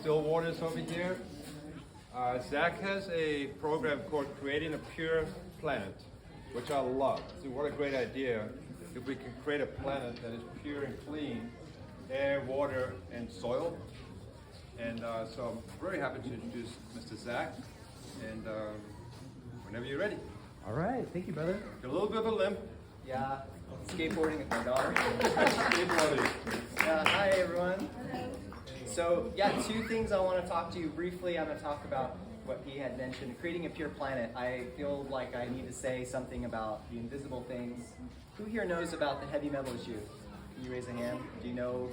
Still Waters over here. Zach has a program called Creating a Pure Planet, which I love. So what a great idea if we can create a planet that is pure and clean, air, water, and soil. And so I'm very happy to introduce Mr. Zach. And whenever you're ready. All right, thank you, brother. Got a little bit of a limp. Yeah, skateboarding with my daughter. Skateboarding. Yeah, hi everyone. So yeah, two things I want to talk to you briefly. I'm going to talk about what he had mentioned, creating a pure planet. I feel like I need to say something about the invisible things. Who here knows about the heavy metal issue? Can you raise a hand? Do you know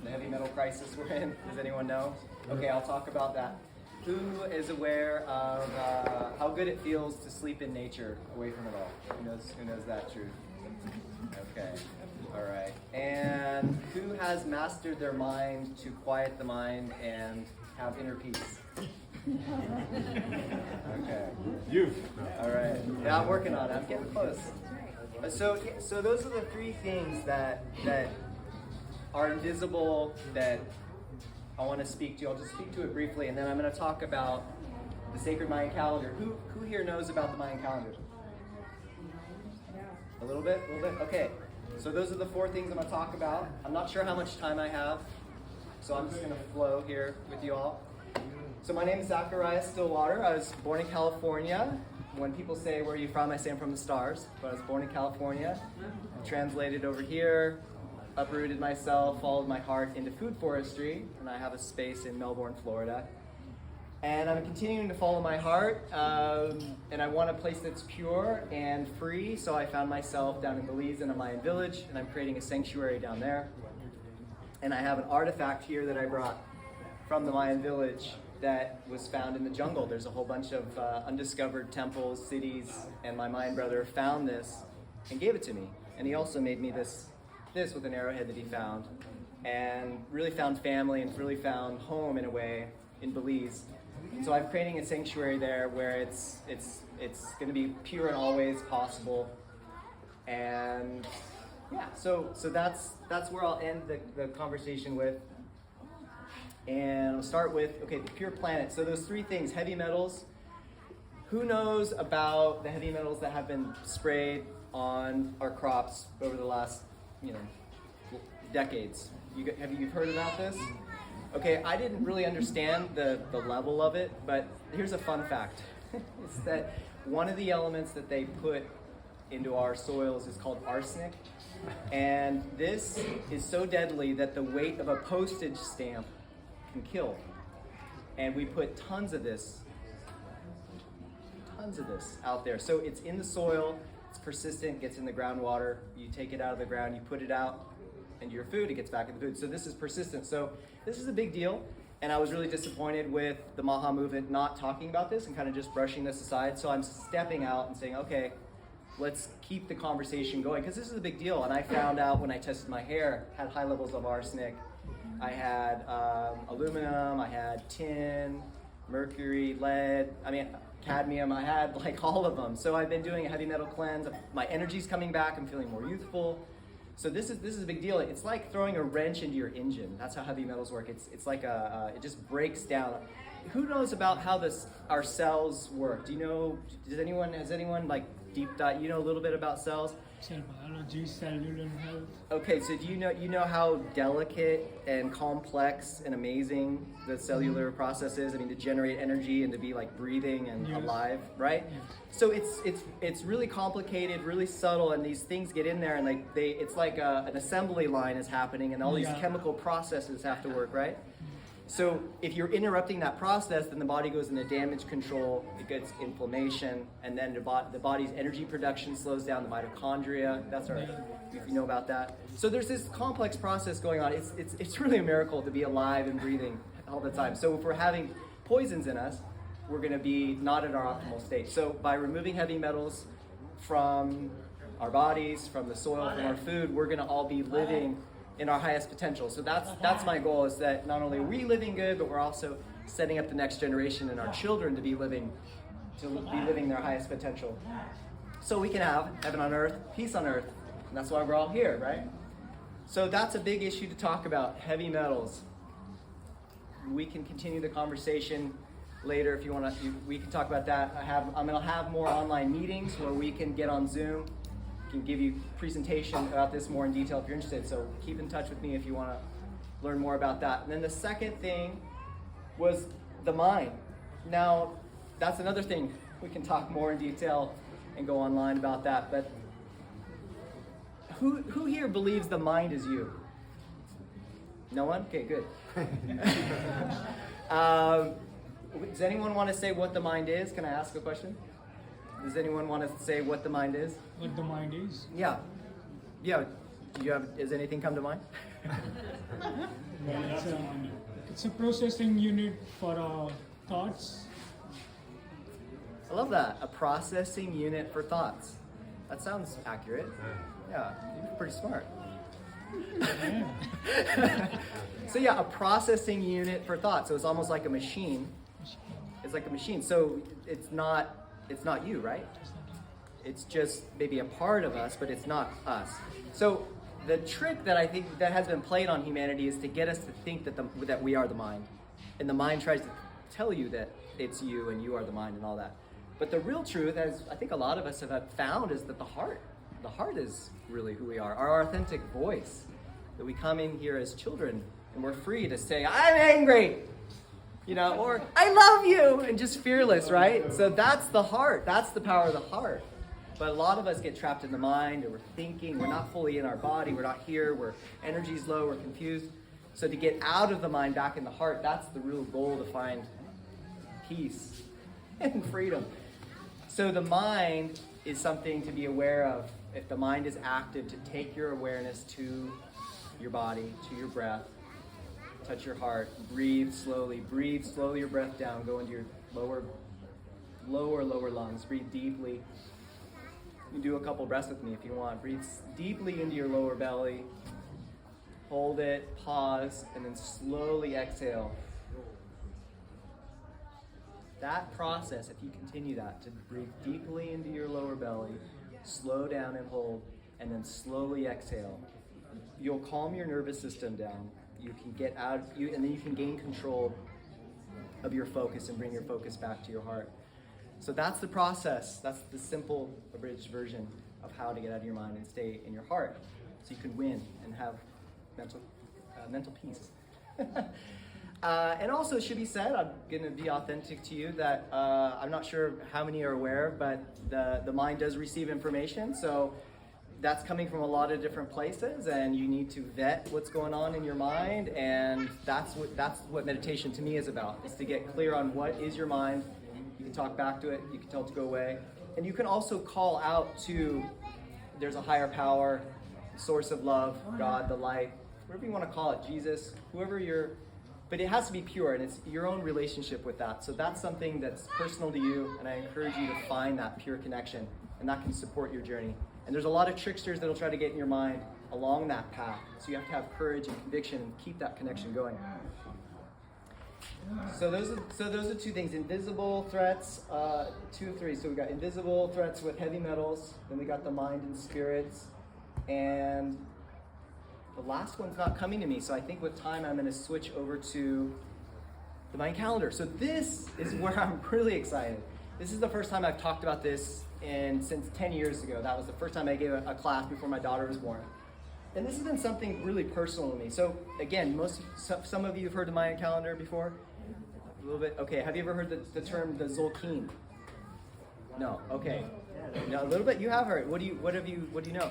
the heavy metal crisis we're in? Does anyone know? Okay, I'll talk about that. Who is aware of how good it feels to sleep in nature away from it all? Who knows that truth? Okay, all right. And who has mastered their mind to quiet the mind and have inner peace? Okay. You. All right. Yeah, I'm working on it. I'm getting close. So those are the three things that are invisible that I want to speak to. I'll just speak to it briefly, and then I'm going to talk about the sacred Mayan calendar. Who here knows about the Mayan calendar? A little bit? Okay. So those are the four things I'm going to talk about. I'm not sure how much time I have, so I'm just going to flow here with you all. So my name is Zachariah Stillwater. I was born in California. When people say, where are you from? I say I'm from the stars, but I was born in California. Translated over here, uprooted myself, followed my heart into food forestry, and I have a space in Melbourne, Florida. And I'm continuing to follow my heart, and I want a place that's pure and free, so I found myself down in Belize in a Mayan village, and I'm creating a sanctuary down there. And I have an artifact here that I brought from the Mayan village that was found in the jungle. There's a whole bunch of undiscovered temples, cities, and my Mayan brother found this and gave it to me. And he also made me this with an arrowhead that he found, and really found family and really found home in a way in Belize. So I'm creating a sanctuary there where it's going to be pure and always possible. And yeah, so that's where I'll end the conversation with. And I'll start with, okay, the pure planet. So those three things, heavy metals. Who knows about the heavy metals that have been sprayed on our crops over the last, decades? Have you heard about this? Okay, I didn't really understand the level of it, but here's a fun fact. It's that one of the elements that they put into our soils is called arsenic. And this is so deadly that the weight of a postage stamp can kill. And we put tons of this out there. So it's in the soil, it's persistent, gets in the groundwater, you take it out of the ground, you put it out into your food, it gets back in the food. So this is persistent. So this is a big deal. And I was really disappointed with the Maha movement not talking about this and kind of just brushing this aside. So I'm stepping out and saying, okay, let's keep the conversation going, because this is a big deal. And I found out when I tested my hair, had high levels of arsenic. I had aluminum, I had tin, mercury, lead, cadmium, I had like all of them. So I've been doing a heavy metal cleanse. My energy's coming back, I'm feeling more youthful. So this is a big deal. It's like throwing a wrench into your engine. That's how heavy metals work. It's like it just breaks down. Who knows about how our cells work? Has anyone like deep dive, a little bit about cells? Cell biology, cellular health. Okay, so do you know how delicate and complex and amazing the cellular process is? To generate energy and to be like breathing and alive, right? Yes. So it's really complicated, really subtle, and these things get in there, and it's like an assembly line is happening, and all these chemical processes have to work, right? So if you're interrupting that process, then the body goes into damage control, it gets inflammation, and then the body's energy production slows down, the mitochondria. That's right, if you know about that. So there's this complex process going on. It's really a miracle to be alive and breathing all the time. So if we're having poisons in us, we're going to be not at our optimal state. So by removing heavy metals from our bodies, from the soil, from our food, we're going to all be living in our highest potential. So that's my goal, is that not only are we living good, but we're also setting up the next generation and our children to be living their highest potential. So we can have heaven on earth, peace on earth. And that's why we're all here, right? So that's a big issue to talk about, heavy metals. we can continue the conversation later if you want to. We can talk about that. I'm going to have more online meetings where we can get on Zoom. Can give you presentation about this more in detail if you're interested. So keep in touch with me if you want to learn more about that. And then the second thing was the mind. Now, that's another thing. We can talk more in detail and go online about that. But who here believes the mind is you? No one? Okay, good. Does anyone want to say what the mind is? Can I ask a question? Does anyone want to say what the mind is? What the mind is? Yeah. Does anything come to mind? Well, it's a processing unit for our thoughts. I love that. A processing unit for thoughts. That sounds accurate. Yeah, you're pretty smart. So yeah, a processing unit for thoughts. So it's almost like a machine. It's like a machine. So it's not you, right? It's just maybe a part of us, but it's not us. So the trick that I think that has been played on humanity is to get us to think that we are the mind. And the mind tries to tell you that it's you and you are the mind and all that. But the real truth, as I think a lot of us have found, is that the heart is really who we are. Our authentic voice. That we come in here as children and we're free to say, I'm angry, or I love you, and just fearless, right? So that's the heart. That's the power of the heart. But a lot of us get trapped in the mind, and we're thinking, we're not fully in our body, we're not here, energy's low, we're confused. So to get out of the mind, back in the heart, that's the real goal, to find peace and freedom. So the mind is something to be aware of. If the mind is active, to take your awareness to your body, to your breath, touch your heart, breathe slowly your breath down, go into your lower lungs, breathe deeply. You can do a couple breaths with me if you want. Breathe deeply into your lower belly, hold it, pause, and then slowly exhale. That process, if you continue that, to breathe deeply into your lower belly, slow down and hold, and then slowly exhale. You'll calm your nervous system down. You can get out, and then you can gain control of your focus and bring your focus back to your heart. So that's the process. That's the simple, abridged version of how to get out of your mind and stay in your heart, so you can win and have mental peace. And also, it should be said, I'm going to be authentic to you, that I'm not sure how many are aware, but the mind does receive information. So that's coming from a lot of different places, and you need to vet what's going on in your mind. And that's what meditation to me is about, is to get clear on what is your mind. You can talk back to it, you can tell it to go away. And you can also call out to, there's a higher power, source of love, God, the light, whatever you want to call it, Jesus, but it has to be pure, and it's your own relationship with that. So that's something that's personal to you, and I encourage you to find that pure connection, and that can support your journey. And there's a lot of tricksters that'll try to get in your mind along that path. So you have to have courage and conviction and keep that connection going. So those are two things: invisible threats, 2 and 3. So we got invisible threats with heavy metals, then we got the mind and spirits, and the last one's not coming to me. So I think with time I'm going to switch over to the mind calendar. So this is where I'm really excited. This is the first time I've talked about this since 10 years ago. That was the first time I gave a class before my daughter was born. And this has been something really personal to me. So again, some of you have heard the mind calendar before. A little bit. Okay, have you ever heard the term the Tzolk'in? No. Okay. No, a little bit. You have heard. What do you know?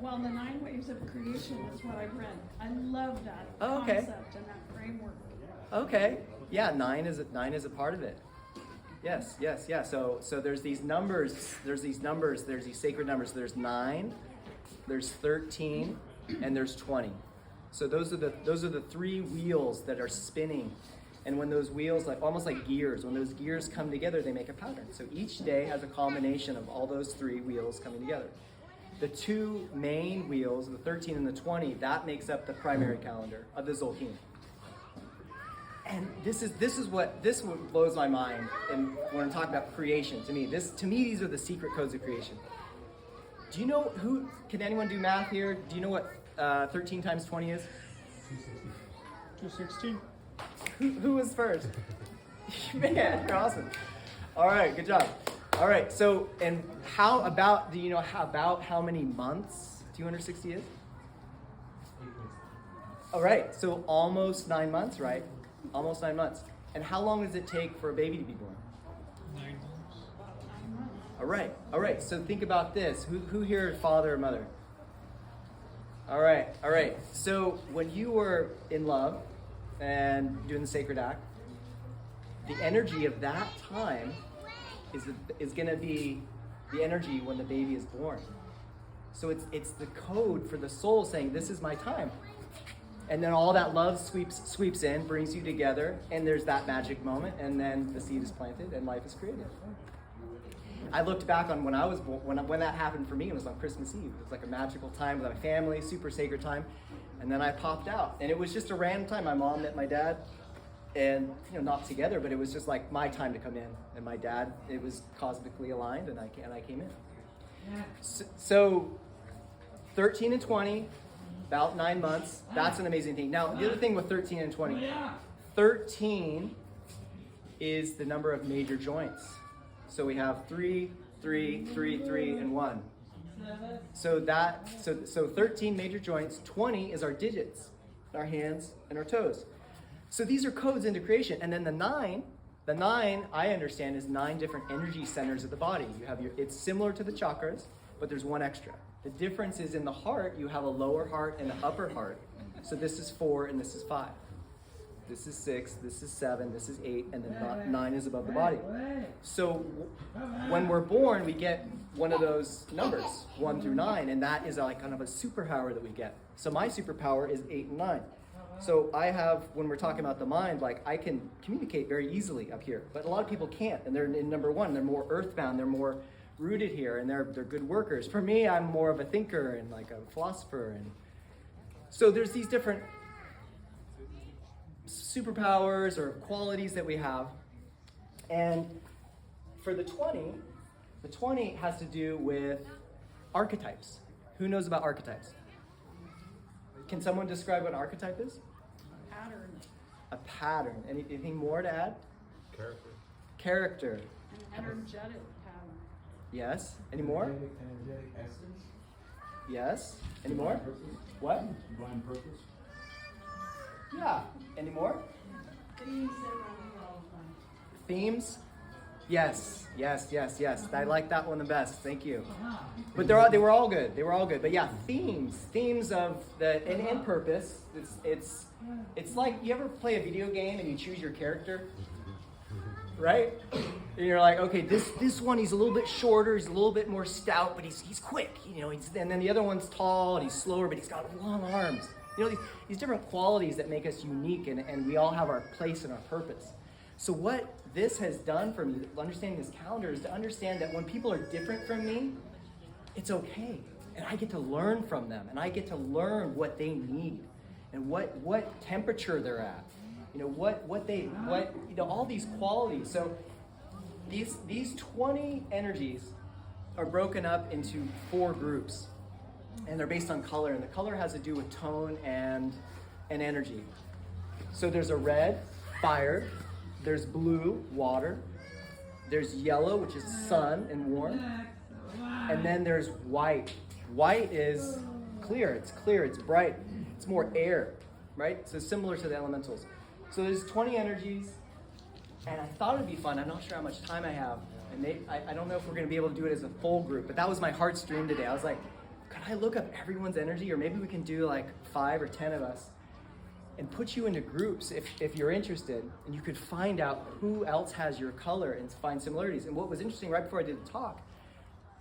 Well, the 9 waves of creation is what I've read. I love that okay. concept and that framework. Okay. Yeah, 9 is a part of it. Yes. Yeah. So there's these numbers. There's these sacred numbers. There's 9, there's 13, and there's 20. So those are the 3 wheels that are spinning. And when those wheels, almost like gears, when those gears come together, they make a pattern. So each day has a combination of all those 3 wheels coming together. The 2 main wheels, the 13 and the 20, that makes up the primary calendar of the Tzolk'in. And this is what blows my mind. And when I'm talking about creation, to me, these are the secret codes of creation. Do you know can anyone do math here? Do you know what 13 times 20 is? 260. Who was first? Man, you're awesome. All right, good job. All right, so, and how about, do you know how many months 260 is? All right, so almost 9 months, right? Almost 9 months. And how long does it take for a baby to be born? 9 months. All right, so think about this. Who here is father or mother? All right. So when you were in love and doing the sacred act, the energy of that time is going to be the energy when the baby is born. So it's the code for the soul saying, this is my time. And then all that love sweeps in, brings you together, and there's that magic moment, and then the seed is planted and life is created. I looked back on when I was when that happened for me. It was on Christmas Eve. It was like a magical time with my family, super sacred time. And then I popped out, and it was just a random time. My mom met my dad, and not together, but it was just like my time to come in. And my dad, it was cosmically aligned, and I came in. So 13 and 20, about 9 months. That's an amazing thing. Now the other thing with 13 and 20, 13 is the number of major joints. So we have 3, 3, 3, 3, and 1. So 13 major joints, 20 is our digits, our hands and our toes. So these are codes into creation. And then the nine I understand is 9 different energy centers of the body. You have it's similar to the chakras, but there's one extra. The difference is in the heart, you have a lower heart and an upper heart. So this is 4 and this is 5. This is 6, this is 7, this is 8, and then 9 is above the body. So when we're born, we get one of those numbers, 1 through 9, and that is like kind of a superpower that we get. So my superpower is 8 and 9. So I have, when we're talking about the mind, like I can communicate very easily up here, but a lot of people can't, and they're in number 1, they're more earthbound, they're more rooted here, and they're good workers. For me, I'm more of a thinker and like a philosopher, and so there's these different superpowers or qualities that we have. And for the 20 has to do with archetypes. Who knows about archetypes? Can someone describe what an archetype is? Pattern. A pattern. Anything more to add? Character. An energetic pattern. Yes. Any more? Energetic essence. Yes. Any more? What? Divine purpose. Yeah. Any more? Things that run all the time. Themes? Yes. I like that one the best. Thank you. But they were all good. But yeah, themes of the and purpose. It's like, you ever play a video game and you choose your character, right? And you're like, okay, this one, he's a little bit shorter, he's a little bit more stout, but he's quick, and then the other one's tall and he's slower, but he's got long arms. These different qualities that make us unique, and we all have our place and our purpose. So what this has done for me, understanding this calendar, is to understand that when people are different from me, it's okay. And I get to learn from them, and I get to learn what they need and what temperature they're at. All these qualities. So these 20 energies are broken up into 4 groups. And they're based on color, and the color has to do with tone and energy. So there's a red, fire, there's blue, water, there's yellow, which is sun and warm, and then there's white. White is clear, it's bright, it's more air, right? So similar to the elementals. So there's 20 energies, and I thought it'd be fun. I'm not sure how much time I have, and I don't know if we're gonna be able to do it as a full group, but that was my heart's dream today. I was like, could I look up everyone's energy, or maybe we can do like 5 or 10 of us and put you into groups if you're interested, and you could find out who else has your color and find similarities. And what was interesting, right before I did the talk,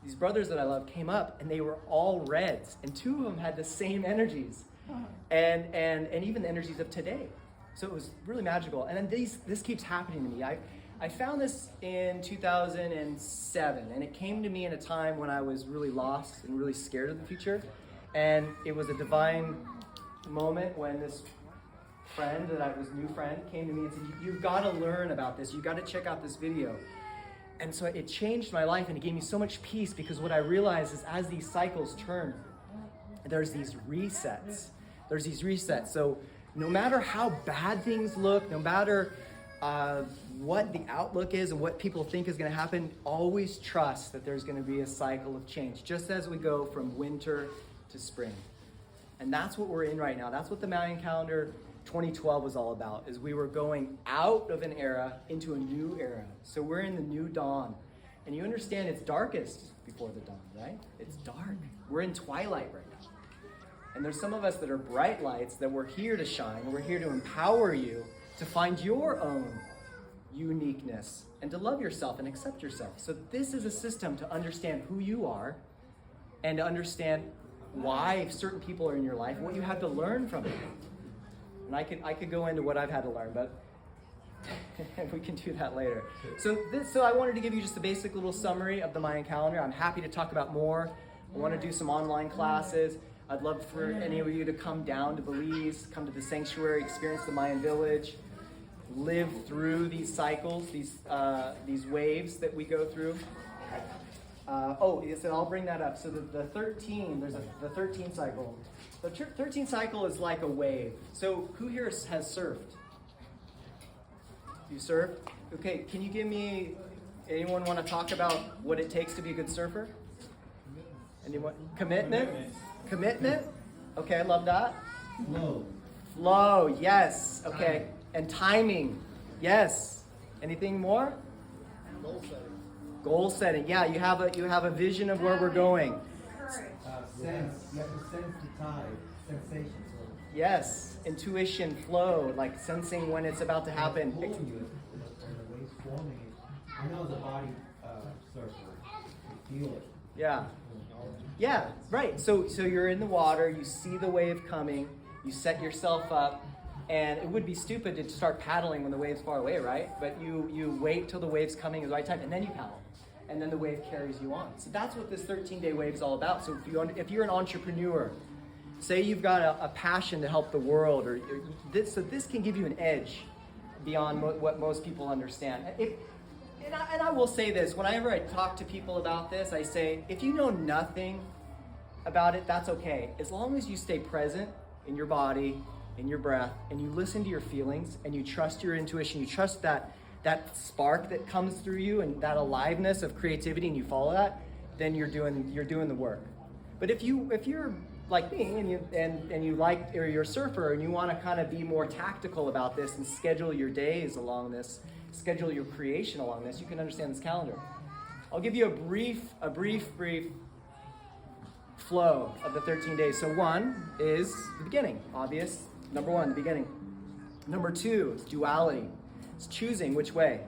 these brothers that I love came up, and they were all reds, and 2 of them had the same energies, and even the energies of today. So it was really magical. And then this keeps happening to me. I found this in 2007, and it came to me in a time when I was really lost and really scared of the future. And it was a divine moment when this friend new friend, came to me and said, you've got to learn about this. You've got to check out this video. And so it changed my life, and it gave me so much peace, because what I realized is as these cycles turn, there's these resets. So no matter how bad things look, no matter what the outlook is and what people think is going to happen, always trust that there's going to be a cycle of change, just as we go from winter to spring. And that's what we're in right now. That's what the Mayan calendar 2012 was all about, is we were going out of an era into a new era. So we're in the new dawn. And you understand it's darkest before the dawn, right? It's dark. We're in twilight right now. And there's some of us that are bright lights that we're here to shine. We're here to empower you to find your own uniqueness and to love yourself and accept yourself. So this is a system to understand who you are and to understand why certain people are in your life, what you have to learn from it. And I could go into what I've had to learn, but we can do that later. So I wanted to give you just a basic little summary of the Mayan calendar. I'm happy to talk about more. I want to do some online classes. I'd love for any of you to come down to Belize, come to the sanctuary, experience the Mayan village, live through these cycles, these waves that we go through. Yes, and I'll bring that up. So the 13, the 13 cycle. The 13 cycle is like a wave. So who here has surfed? You surf? Okay, can you give me, anyone want to talk about what it takes to be a good surfer? Anyone? Commitment? Commitment? Okay, I love that. Flow, yes. Okay. And timing, yes. Anything more? Goal setting. Yeah, you have a vision of where we're going. Sense. You have to sense the tide. Sensation. Yes. Intuition, flow, like sensing when it's about to happen. Pulling you, and the waves forming. I know as a body surfer, you feel it. Yeah. Yeah, right. So you're in the water, you see the wave coming, you set yourself up, and it would be stupid to start paddling when the wave's far away, right? But you wait till the wave's coming at the right time, and then you paddle. And then the wave carries you on. So that's what this 13-day wave is all about. So if you're an entrepreneur, say you've got a passion to help the world, or this can give you an edge beyond what most people understand. And I will say this, whenever I talk to people about this, I say, if you know nothing about it, that's okay. As long as you stay present in your body, in your breath, and you listen to your feelings, and you trust your intuition, you trust that spark that comes through you and that aliveness of creativity, and you follow that, then you're doing the work. But if you're like me and you like, or you're a surfer and you want to kind of be more tactical about this and schedule your days along this, schedule your creation along this, you can understand this calendar. I'll give you a brief flow of the 13 days. So 1 is the beginning, obvious. Number 1, the beginning. Number 2 is duality. It's choosing which way,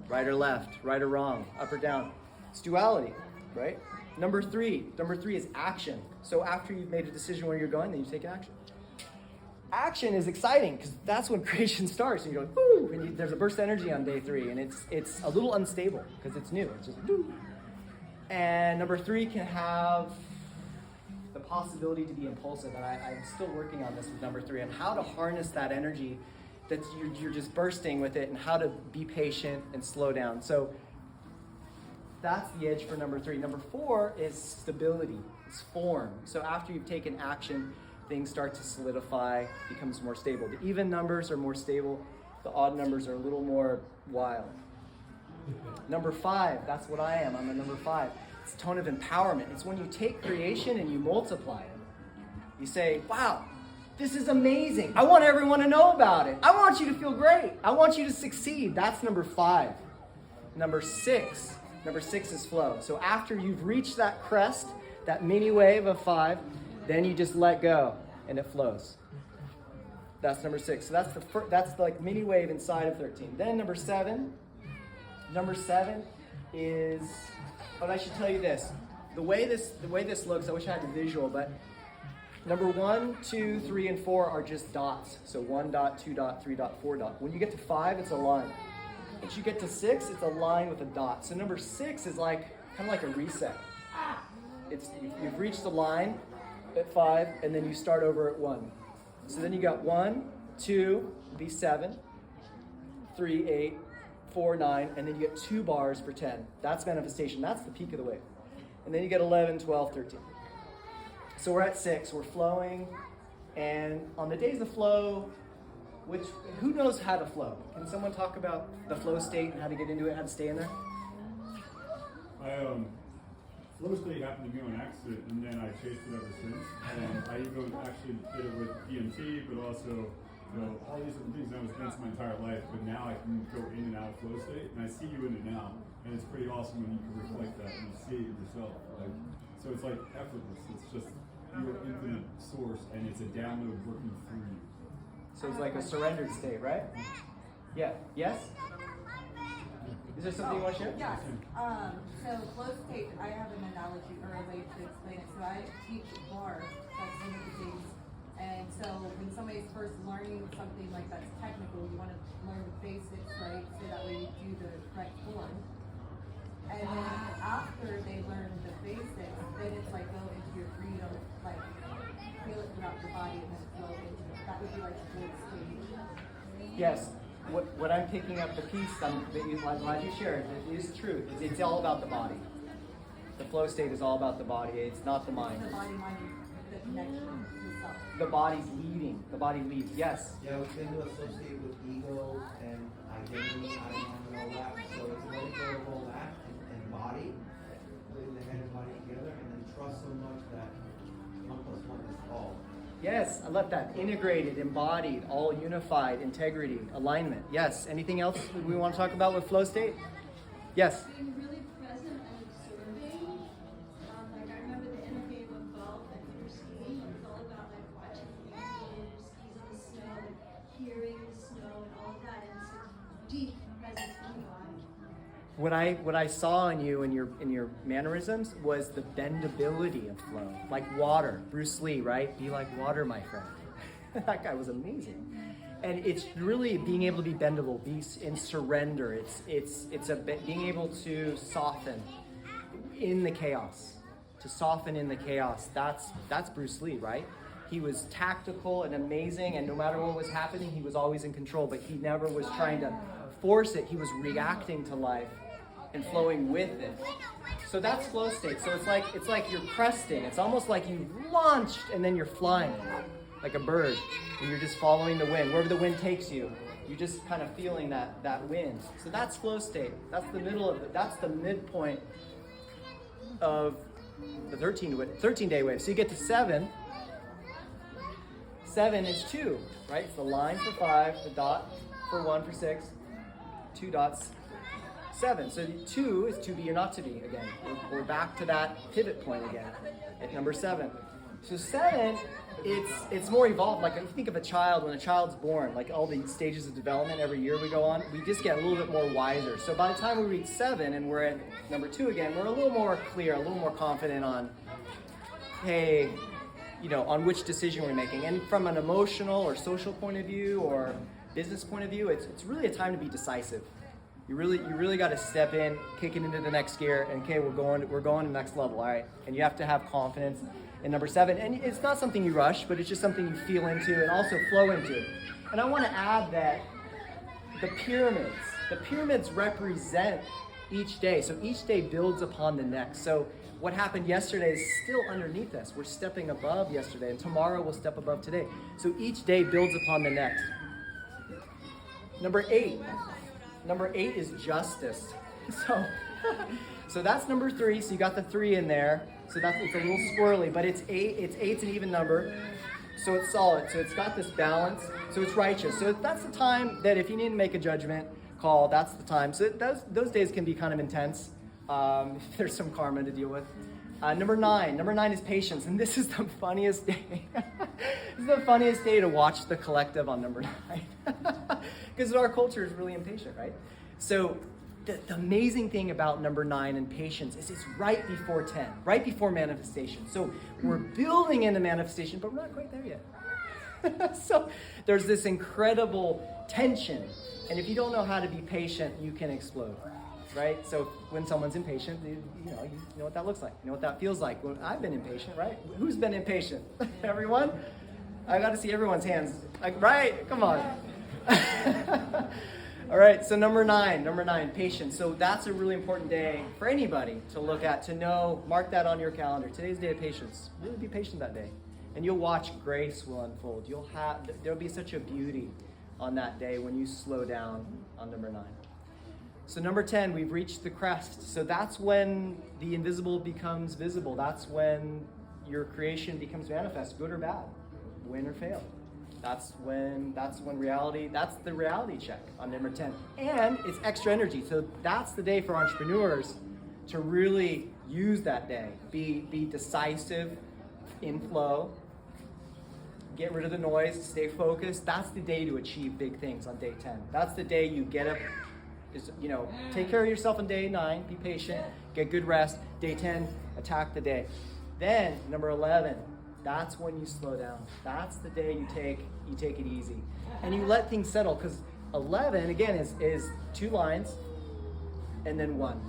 right or left, right or wrong, up or down. It's duality, right? Number three is action. So after you've made a decision where you're going, then you take action. Action is exciting because that's when creation starts. And you're like, woo! And there's a burst of energy on day 3, and it's a little unstable because it's new. It's just woo! And number 3 can have the possibility to be impulsive. And I'm still working on this with number 3 on how to harness that energy that you're just bursting with it, and how to be patient and slow down. So that's the edge for number 3. Number 4 is stability. It's form. So after you've taken action, things start to solidify, becomes more stable. The even numbers are more stable. The odd numbers are a little more wild. Number 5, that's what I am. I'm a number 5. It's a tone of empowerment. It's when you take creation and you multiply it. You say, wow, this is amazing. I want everyone to know about it. I want you to feel great. I want you to succeed. That's number 5. Number 6 is flow. So after you've reached that crest, that mini wave of 5, then you just let go and it flows. That's number 6. So that's like mini wave inside of 13. Then number 7 is, but I should tell you this. The way this looks, I wish I had the visual, but number 1, 2, 3, and 4 are just dots. So 1 dot, 2 dot, 3 dot, 4 dot. When you get to 5, it's a line. Once you get to 6, it's a line with a dot. So number 6 is like kind of like a reset. You've reached the line at 5, and then you start over at 1. So then you got 1, 2, be 7, 3, 8, 4, 9, and then you get 2 bars for 10. That's manifestation. That's the peak of the wave. And then you get 11, 12, 13. So we're at 6. We're flowing, and on the days of flow, who knows how to flow? Can someone talk about the flow state and how to get into it, how to stay in there? Flow state happened to me on accident, and then I chased it ever since. And I even actually did it with DMT, but also, all these different things. I was against my entire life, but now I can go in and out of flow state, and I see you in it now, and it's pretty awesome when you can reflect that and you see it yourself. So it's like effortless. It's just your infinite source, and it's a download working through you. So it's like a surrendered state, right? Yeah. Yes? Is there something you want to share? Yes. So flow state, I have an analogy or a way to explain it. So I teach bar, that's one of the things. And so when somebody's first learning something like that's technical, you want to learn the basics, right? So that way you do the correct form. And then after they learn the basics, then it's like go into your freedom, like feel it throughout your body and then flow into it. That would be like the fourth stage. Yes. What I'm picking up the piece that I'm glad you shared is true. It's all about the body. The flow state is all about the body. It's not the mind. The body, mind, the connection to self. The body's leading. The body leads. Yes. Yeah, we tend to associate with ego and identity, and all that. So it's letting go of all that and body, putting the head and body together, and then trust so much that 1 + 1 is all. Yes, I love that. Integrated, embodied, all unified, integrity, alignment. Yes. Anything else we want to talk about with flow state? Yes. Being really present and observing. Like I remember the end game of golf and figure skating. It's all about like watching the waves, skis on the snow, like hearing the snow and all of that. And it's a deep presence in the body. What I saw in you in your mannerisms was the bendability of flow, like water. Bruce Lee, right? Be like water, my friend. That guy was amazing. And it's really being able to be bendable, be in surrender. It's being able to soften in the chaos, to soften in the chaos. That's Bruce Lee, right? He was tactical and amazing, and no matter what was happening, he was always in control. But he never was trying to force it. He was reacting to life and flowing with it. So that's flow state. So it's like you're cresting. It's almost like you launched and then you're flying like a bird, and you're just following the wind. Wherever the wind takes you, you're just kind of feeling that wind. So that's flow state. That's the middle of it. That's the midpoint of the 13-day wave. So you get to 7. 7 is 2, right? It's the line for 5, the dot for 1 for 6, 2 dots, 7. So 2 is to be or not to be again. We're back to that pivot point again at number 7. So 7, it's more evolved. Like if you think of a child, when a child's born, like all the stages of development every year we go on, we just get a little bit more wiser. So by the time we reach 7 and we're at number 2 again, we're a little more clear, a little more confident on, hey, on which decision we're making. And from an emotional or social point of view or business point of view, it's really a time to be decisive. You really got to step in, kick it into the next gear, and okay, we're going to the next level, all right? And you have to have confidence in number 7. And it's not something you rush, but it's just something you feel into and also flow into. And I want to add that the pyramids represent each day. So each day builds upon the next. So what happened yesterday is still underneath us. We're stepping above yesterday, and tomorrow we'll step above today. So each day builds upon the next. Number 8 is justice. So that's number 3. So you got the 3 in there. So it's a little squirrely, but it's 8. It's 8's an even number. So it's solid. So it's got this balance. So it's righteous. So that's the time that if you need to make a judgment call, that's the time. So those days can be kind of intense. There's some karma to deal with. Number 9 is patience, and this is the funniest day. This is the funniest day to watch the collective on number 9, because our culture is really impatient, right? So the amazing thing about number 9 and patience is it's right before 10, right before manifestation. So we're building into manifestation, but we're not quite there yet. So there's this incredible tension, and if you don't know how to be patient, you can explode. Right? So when someone's impatient, you know what that looks like. You know what that feels like. Well, I've been impatient, right? Who's been impatient? Everyone? I got to see everyone's hands. Like, right? Come on. All right, so number 9, patience. So that's a really important day for anybody to look at, to know, mark that on your calendar. Today's day of patience. Really be patient that day. And you'll watch grace will unfold. There'll be such a beauty on that day when you slow down on number 9. So number 10, we've reached the crest. So that's when the invisible becomes visible. That's when your creation becomes manifest, good or bad, win or fail. That's when reality, that's the reality check on number 10. And it's extra energy. So that's the day for entrepreneurs to really use that day. Be decisive, in flow, get rid of the noise, stay focused. That's the day to achieve big things on day 10. That's the day you get up, take care of yourself on day 9, be patient, get good rest. Day 10, attack the day. Then number 11, that's when you slow down. That's the day you take it easy. And you let things settle, because 11, again, is 2 lines and then 1.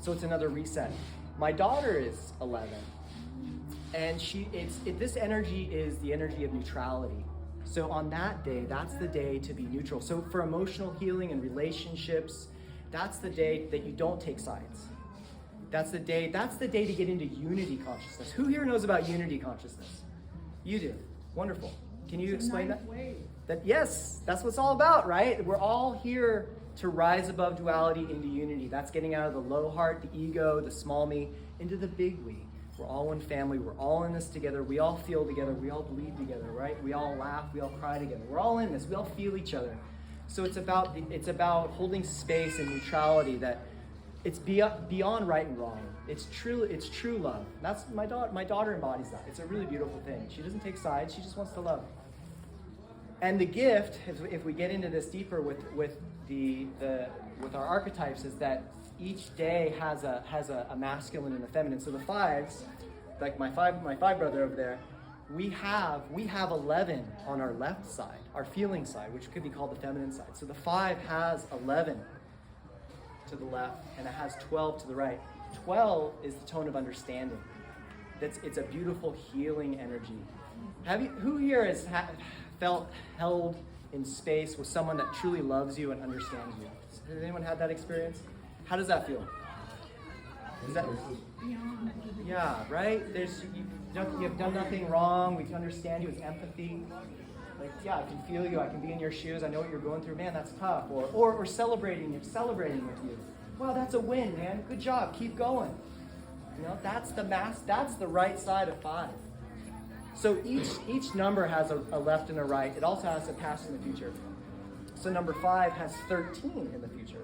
So it's another reset. My daughter is 11, and this energy is the energy of neutrality. So on that day, that's the day to be neutral. So for emotional healing and relationships, that's the day that you don't take sides. That's the day to get into unity consciousness. Who here knows about unity consciousness? You do. Wonderful. Can you explain that? Yes, that's what it's all about, right? We're all here to rise above duality into unity. That's getting out of the low heart, the ego, the small me, into the big we. We're all one family. We're all in this together. We all feel together. We all bleed together, right? We all laugh. We all cry together. We're all in this. We all feel each other. So it's about holding space and neutrality. That it's beyond right and wrong. It's true love. That's my daughter embodies that. It's a really beautiful thing. She doesn't take sides. She just wants to love. And the gift, if we get into this deeper with our archetypes, is that each day has a masculine and a feminine. So the 5s, like my five brother over there, we have 11 on our left side, our feeling side, which could be called the feminine side. So the 5 has 11 to the left, and it has 12 to the right. 12 is the tone of understanding. It's a beautiful healing energy. Who here has felt held in space with someone that truly loves you and understands you? Has anyone had that experience? How does that feel? Yeah, right? You've done nothing wrong. We can understand you. It's empathy. Like, yeah, I can feel you. I can be in your shoes. I know what you're going through. Man, that's tough. Or celebrating with you. Wow, that's a win, man. Good job. Keep going. That's the right side of 5. So each number has a left and a right. It also has a past and a future. So number 5 has 13 in the future.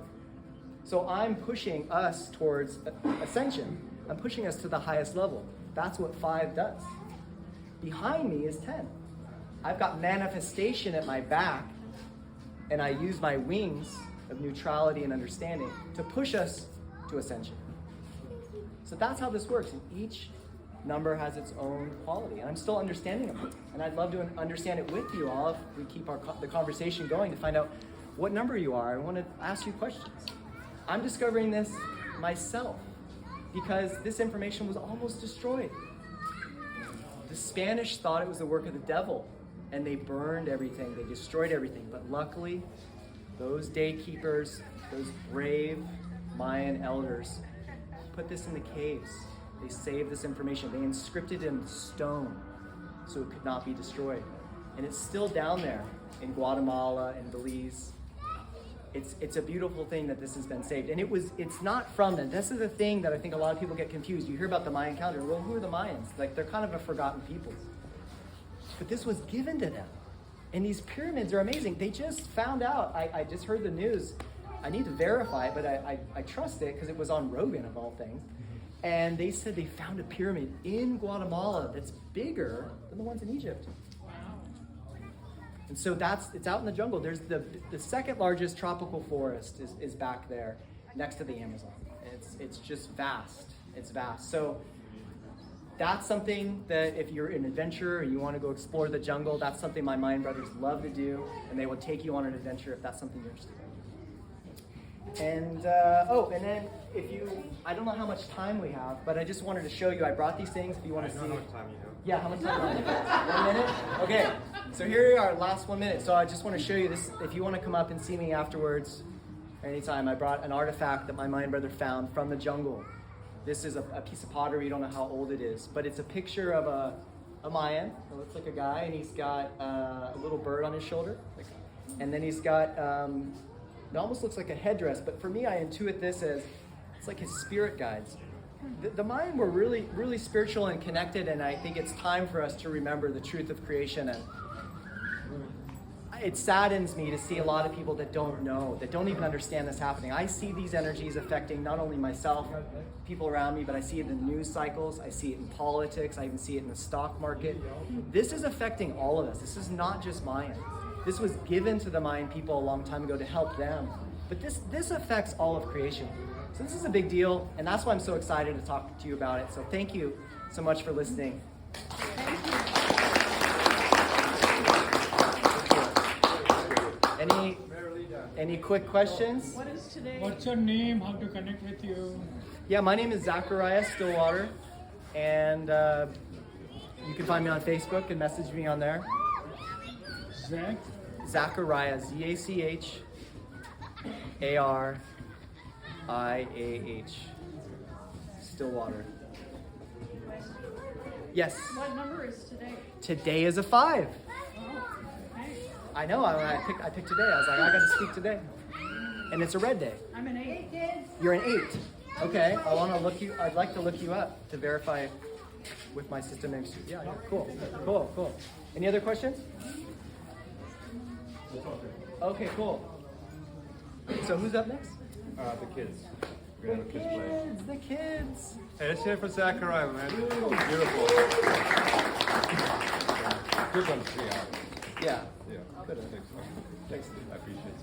So I'm pushing us towards ascension. I'm pushing us to the highest level. That's what 5 does. Behind me is 10. I've got manifestation at my back, and I use my wings of neutrality and understanding to push us to ascension. So that's how this works. And each number has its own quality. And I'm still understanding them. And I'd love to understand it with you all if we keep the conversation going to find out what number you are. I want to ask you questions. I'm discovering this myself because this information was almost destroyed. The Spanish thought it was the work of the devil, and they burned everything. They destroyed everything. But luckily, those day keepers, those brave Mayan elders, put this in the caves. They saved this information. They inscripted it in stone so it could not be destroyed. And it's still down there in Guatemala and Belize. It's a beautiful thing that this has been saved. And it's not from them. This is the thing that I think a lot of people get confused. You hear about the Mayan calendar. Well, who are the Mayans? Like, they're kind of a forgotten people. But this was given to them. And these pyramids are amazing. They just found out. I just heard the news. I need to verify it, but I trust it because it was on Rogan of all things. And they said they found a pyramid in Guatemala that's bigger than the ones in Egypt. And so it's out in the jungle. There's the second largest tropical forest is back there next to the Amazon. It's just vast. It's vast. So that's something that if you're an adventurer and you want to go explore the jungle, that's something my Mayan brothers love to do, and they will take you on an adventure if that's something you're interested in. And and then I don't know how much time we have, but I just wanted to show you. I brought these things if you want to see. How much time you have? Yeah, how much time? 1 minute? Okay. So here we are, last 1 minute. So I just want to show you this. If you want to come up and see me afterwards, anytime, I brought an artifact that my Mayan brother found from the jungle. This is a piece of pottery. You don't know how old it is, but it's a picture of a Mayan. It looks like a guy, and he's got a little bird on his shoulder. And then he's got, it almost looks like a headdress, but for me, I intuit this as, it's like his spirit guides. The mind, we're really, really spiritual and connected, and I think it's time for us to remember the truth of creation. And it saddens me to see a lot of people that don't know, that don't even understand this happening. I see these energies affecting not only myself, people around me, but I see it in news cycles, I see it in politics, I even see it in the stock market. This is affecting all of us. This is not just Mayan. This was given to the Mayan people a long time ago to help them. But this affects all of creation. So this is a big deal, and that's why I'm so excited to talk to you about it. So thank you so much for listening. Any quick questions? What is today? What's your name? How to connect with you? Yeah, my name is Zachariah Stillwater, and you can find me on Facebook and message me on there. Zach? Zachariah, Zachariah, Stillwater. Yes. What number is today? Today is a 5. Oh, thanks. I know. I picked today. I was like, I got to speak today, and it's a red day. I'm an 8. You're an 8. Okay. I'd like to look you up to verify with my system name. Yeah. Cool. Any other questions? Okay. Cool. So who's up next? The kids. We're gonna have kids play. The kids. Hey, let's hear it for Zachariah, man. Beautiful. Good one, 3 hours. Yeah. Yeah. Thanks. I appreciate it.